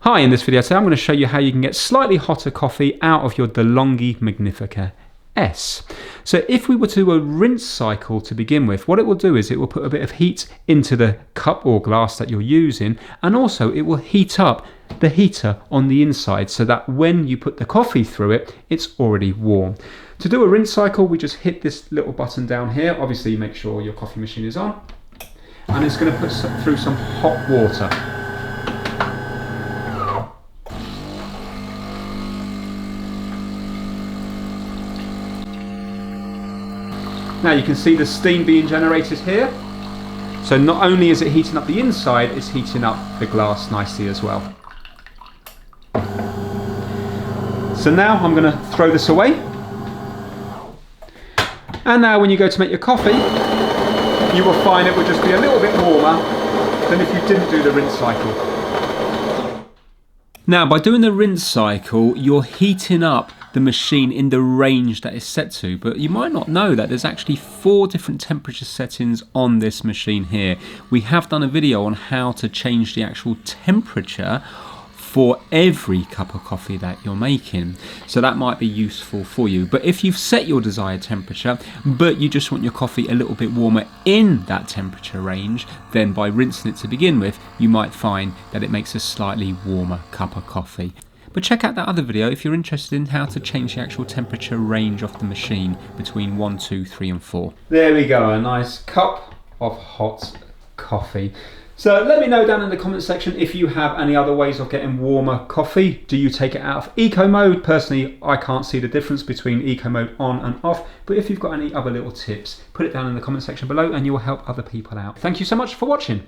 Hi, in this video today I'm going to show you how you can get slightly hotter coffee out of your Delonghi Magnifica S. So if we were to do a rinse cycle to begin with, what it will do is it will put a bit of heat into the cup or glass that you're using, and also it will heat up the heater on the inside so that when you put the coffee through it, it's already warm. To do a rinse cycle, we just hit this little button down here. Obviously make sure your coffee machine is on, and it's going to put through some hot water. Now you can see the steam being generated here. So not only is it heating up the inside, it's heating up the glass nicely as well. So now I'm going to throw this away. And now when you go to make your coffee, you will find it will just be a little bit warmer than if you didn't do the rinse cycle. Now by doing the rinse cycle, you're heating up the machine in the range that it's set to, but you might not know that there's actually 4 different temperature settings on this machine here. We have done a video on how to change the actual temperature for every cup of coffee that you're making, so that might be useful for you. But if you've set your desired temperature but you just want your coffee a little bit warmer in that temperature range, then by rinsing it to begin with, you might find that it makes a slightly warmer cup of coffee. But check out that other video if you're interested in how to change the actual temperature range of the machine between 1, 2, 3 and 4. There we go, a nice cup of hot coffee. So let me know down in the comment section if you have any other ways of getting warmer coffee. Do you take it out of eco mode? Personally, I can't see the difference between eco mode on and off, but if you've got any other little tips, put it down in the comment section below and you will help other people out. Thank you so much for watching.